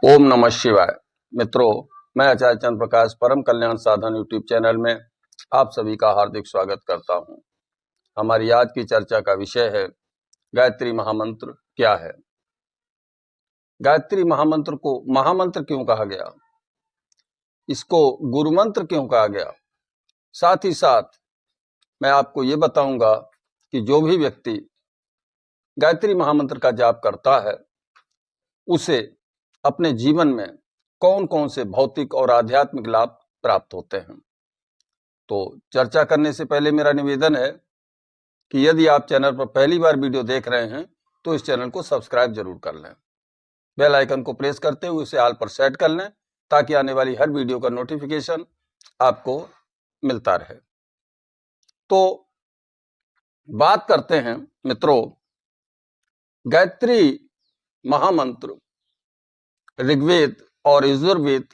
ओम नमः शिवाय। मित्रों, मैं आचार्य चंद्र प्रकाश परम कल्याण साधन यूट्यूब चैनल में आप सभी का हार्दिक स्वागत करता हूं। हमारी आज की चर्चा का विषय है गायत्री महामंत्र क्या है। गायत्री महामंत्र को महामंत्र क्यों कहा गया, इसको गुरु मंत्र क्यों कहा गया, साथ ही साथ मैं आपको ये बताऊंगा कि जो भी व्यक्ति गायत्री महामंत्र का जाप करता है उसे अपने जीवन में कौन कौन से भौतिक और आध्यात्मिक लाभ प्राप्त होते हैं। तो चर्चा करने से पहले मेरा निवेदन है कि यदि आप चैनल पर पहली बार वीडियो देख रहे हैं तो इस चैनल को सब्सक्राइब जरूर कर लें। बेल आइकन को प्रेस करते हुए उसे ऑल पर सेट कर लें ताकि आने वाली हर वीडियो का नोटिफिकेशन आपको मिलता रहे। तो बात करते हैं मित्रों, गायत्री महामंत्र ऋग्वेद और यजुर्वेद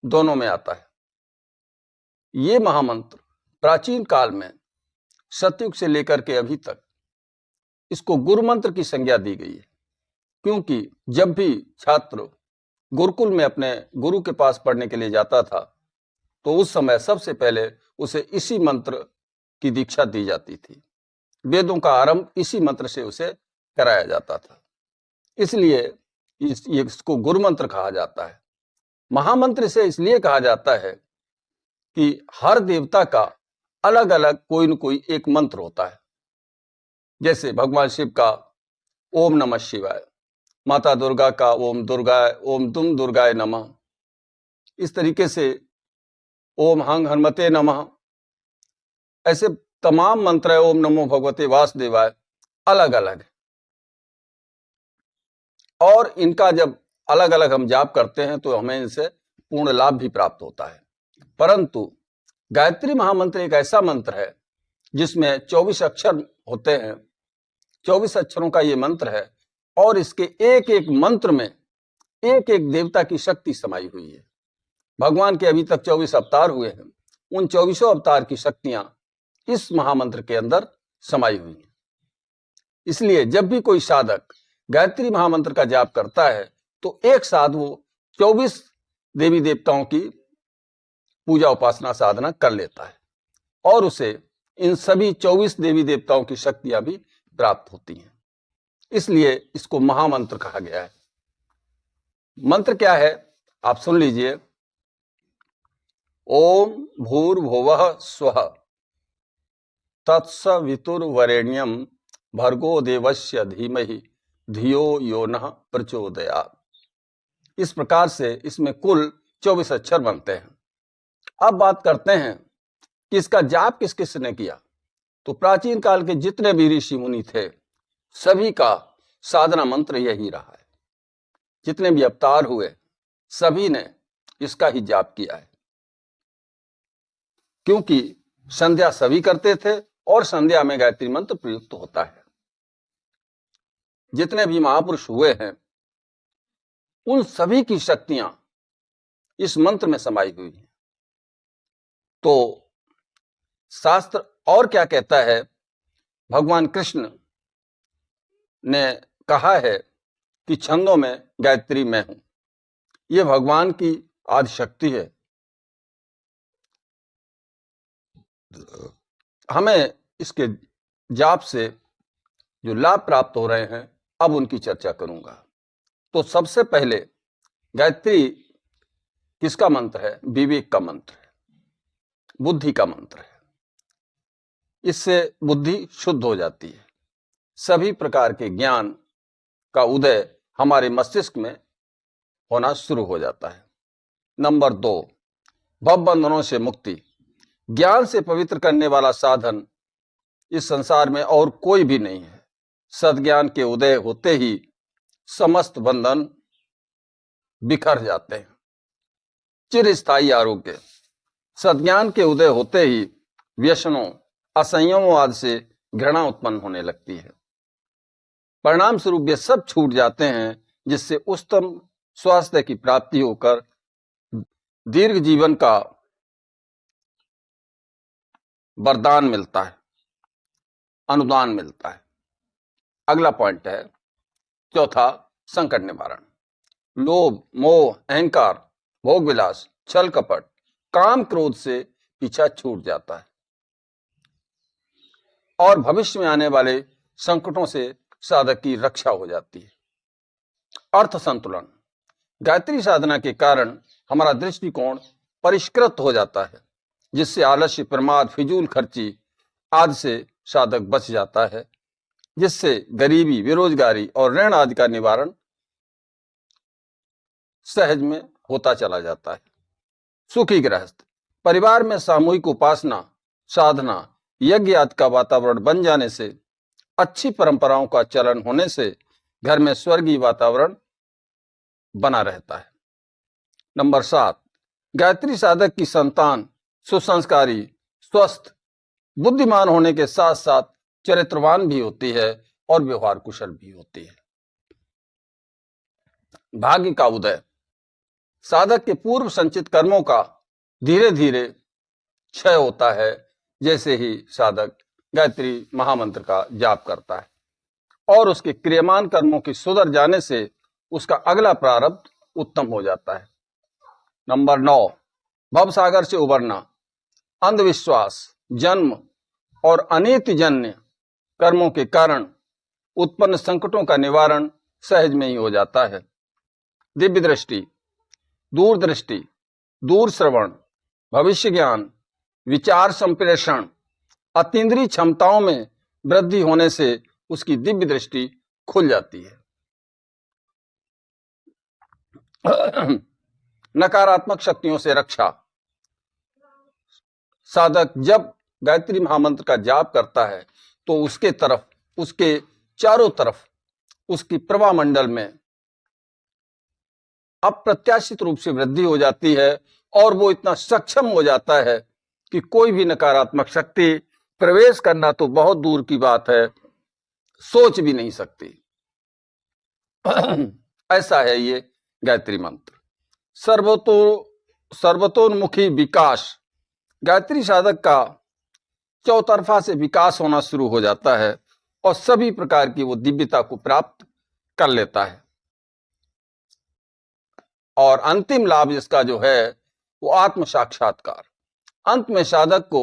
दोनों में आता है। ये महामंत्र प्राचीन काल में सतयुग से लेकर के अभी तक इसको गुरु मंत्र की संज्ञा दी गई है, क्योंकि जब भी छात्र गुरुकुल में अपने गुरु के पास पढ़ने के लिए जाता था तो उस समय सबसे पहले उसे इसी मंत्र की दीक्षा दी जाती थी। वेदों का आरंभ इसी मंत्र से उसे कराया जाता था, इसलिए इसको गुरु मंत्र कहा जाता है। महामंत्र से इसलिए कहा जाता है कि हर देवता का अलग अलग कोई न कोई एक मंत्र होता है। जैसे भगवान शिव का ओम नमः शिवाय, माता दुर्गा का ओम दुर्गाय ओम तुम दुर्गाय नमः, इस तरीके से ओम हंग हनुमते नमः, ऐसे तमाम मंत्र है। ओम नमो भगवते वासुदेवाय अलग अलग है और इनका जब अलग अलग हम जाप करते हैं तो हमें इनसे पूर्ण लाभ भी प्राप्त होता है। परंतु गायत्री महामंत्र एक ऐसा मंत्र है जिसमें 24 अक्षर होते हैं। 24 अक्षरों का ये मंत्र है और इसके एक एक मंत्र में एक एक देवता की शक्ति समाई हुई है। भगवान के अभी तक 24 अवतार हुए हैं, उन 24 अवतार की शक्तियां इस महामंत्र के अंदर समाई हुई हैं। इसलिए जब भी कोई साधक गायत्री महामंत्र का जाप करता है तो एक साथ वो 24 देवी देवताओं की पूजा उपासना साधना कर लेता है और उसे इन सभी 24 देवी देवताओं की शक्तियां भी प्राप्त होती हैं। इसलिए इसको महामंत्र कहा गया है। मंत्र क्या है आप सुन लीजिए। ओम भूर्भुवः स्वः तत्सवितुर्वरेण्यं भर्गो देवस्य धीमहि धियो यो नः प्रचोदयात्। इस प्रकार से इसमें कुल 24 अक्षर बनते हैं। अब बात करते हैं कि इसका जाप किस किस ने किया। तो प्राचीन काल के जितने भी ऋषि मुनि थे सभी का साधना मंत्र यही रहा है। जितने भी अवतार हुए सभी ने इसका ही जाप किया है, क्योंकि संध्या सभी करते थे और संध्या में गायत्री मंत्र प्रयुक्त होता है। जितने भी महापुरुष हुए हैं उन सभी की शक्तियां इस मंत्र में समाई हुई हैं। तो शास्त्र और क्या कहता है, भगवान कृष्ण ने कहा है कि छंदों में गायत्री मैं हूं। यह भगवान की आदि शक्ति है। हमें इसके जाप से जो लाभ प्राप्त हो रहे हैं अब उनकी चर्चा करूंगा। तो सबसे पहले गायत्री किसका मंत्र है? विवेक का मंत्र है, बुद्धि का मंत्र है। इससे बुद्धि शुद्ध हो जाती है, सभी प्रकार के ज्ञान का उदय हमारे मस्तिष्क में होना शुरू हो जाता है। नंबर 2, भवबंधनों से मुक्ति। ज्ञान से पवित्र करने वाला साधन इस संसार में और कोई भी नहीं है। सद्ज्ञान के उदय होते ही समस्त बंधन बिखर जाते हैं। चिरस्थायी आरोग्य। सद्ज्ञान के उदय होते ही व्यसनों असंयमवाद से घृणा उत्पन्न होने लगती है। परिणाम स्वरूप ये सब छूट जाते हैं, जिससे उत्तम स्वास्थ्य की प्राप्ति होकर दीर्घ जीवन का वरदान मिलता है, अनुदान मिलता है। अगला पॉइंट है चौथा, संकट निवारण। लोभ, मोह, अहंकार, भोग विलास, छल कपट, काम क्रोध से पीछा छूट जाता है और भविष्य में आने वाले संकटों से साधक की रक्षा हो जाती है। अर्थ संतुलन। गायत्री साधना के कारण हमारा दृष्टिकोण परिष्कृत हो जाता है, जिससे आलस्य, प्रमाद, फिजूल खर्ची आदि से साधक बच जाता है, जिससे गरीबी, बेरोजगारी और ऋण आदि का निवारण सहज में होता चला जाता है। सुखी गृहस्थ। परिवार में सामूहिक उपासना, साधना, यज्ञ आदि का वातावरण बन जाने से, अच्छी परंपराओं का चलन होने से घर में स्वर्गीय वातावरण बना रहता है। नंबर 7, गायत्री साधक की संतान सुसंस्कारी, स्वस्थ, बुद्धिमान होने के साथ साथ चरित्रवान भी होती है और व्यवहार कुशल भी होती है। भाग्य का उदय। साधक के पूर्व संचित कर्मों का धीरे धीरे क्षय होता है जैसे ही साधक गायत्री महामंत्र का जाप करता है, और उसके क्रियमान कर्मों की सुधर जाने से उसका अगला प्रारब्ध उत्तम हो जाता है। नंबर 9, भवसागर से उबरना। अंधविश्वास, जन्म और अनित्यजन्य कर्मों के कारण उत्पन्न संकटों का निवारण सहज में ही हो जाता है। दिव्य दृष्टि, दूरदृष्टि, दूर श्रवण, भविष्य ज्ञान, विचार संप्रेषण, अतीन्द्रिय क्षमताओं में वृद्धि होने से उसकी दिव्य दृष्टि खुल जाती है। नकारात्मक शक्तियों से रक्षा। साधक जब गायत्री महामंत्र का जाप करता है तो उसके चारों तरफ उसकी प्रभा मंडल में अप्रत्याशित रूप से वृद्धि हो जाती है और वो इतना सक्षम हो जाता है कि कोई भी नकारात्मक शक्ति प्रवेश करना तो बहुत दूर की बात है, सोच भी नहीं सकती। ऐसा है ये गायत्री मंत्र। सर्वतोन्मुखी विकास। गायत्री साधक का चौतरफा से विकास होना शुरू हो जाता है और सभी प्रकार की वो दिव्यता को प्राप्त कर लेता है, और अंतिम लाभ इसका जो है वो आत्म साक्षात्कार। अंत में साधक को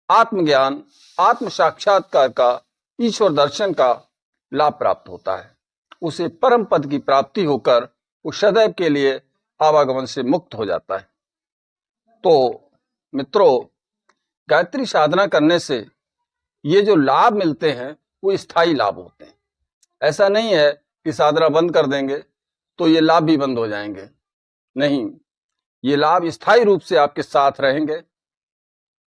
आत्मज्ञान, आत्म साक्षात्कार का, ईश्वर दर्शन का लाभ प्राप्त होता है। उसे परम पद की प्राप्ति होकर वो सदैव के लिए आवागमन से मुक्त हो जाता है। तो मित्रों, गायत्री साधना करने से ये जो लाभ मिलते हैं वो स्थायी लाभ होते हैं। ऐसा नहीं है कि साधना बंद कर देंगे तो ये लाभ भी बंद हो जाएंगे, नहीं, ये लाभ स्थायी रूप से आपके साथ रहेंगे।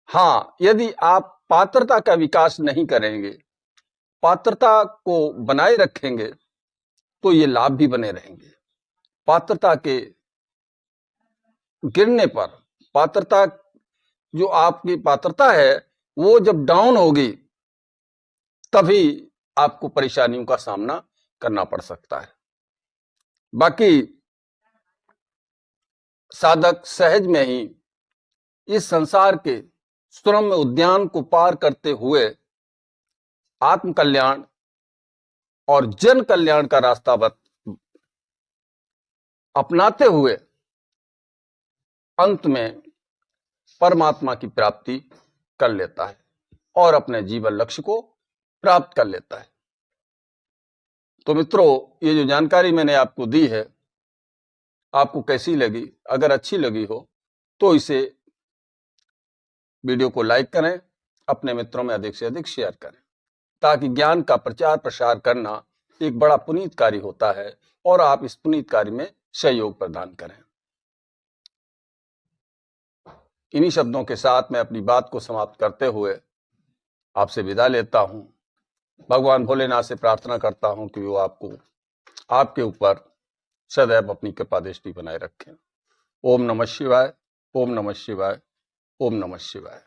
हाँ, यदि आप पात्रता का विकास नहीं करेंगे, पात्रता को बनाए रखेंगे तो ये लाभ भी बने रहेंगे। पात्रता के गिरने पर, पात्रता जो आपकी पात्रता है वो जब डाउन होगी तभी आपको परेशानियों का सामना करना पड़ सकता है। बाकी साधक सहज में ही इस संसार के सुरम्य उद्यान को पार करते हुए आत्म कल्याण और जन कल्याण का रास्ता अपनाते हुए अंत में परमात्मा की प्राप्ति कर लेता है और अपने जीवन लक्ष्य को प्राप्त कर लेता है। तो मित्रों, ये जो जानकारी मैंने आपको दी है आपको कैसी लगी? अगर अच्छी लगी हो तो इसे वीडियो को लाइक करें, अपने मित्रों में अधिक से अधिक शेयर करें, ताकि ज्ञान का प्रचार प्रसार करना एक बड़ा पुनीत कार्य होता है और आप इस पुनीत कार्य में सहयोग प्रदान करें। इन्हीं शब्दों के साथ मैं अपनी बात को समाप्त करते हुए आपसे विदा लेता हूं। भगवान भोलेनाथ से प्रार्थना करता हूं कि वो आपको, आपके ऊपर सदैव अपनी कृपा दृष्टि बनाए रखें। ओम नमः शिवाय, ओम नमः शिवाय, ओम नमः शिवाय।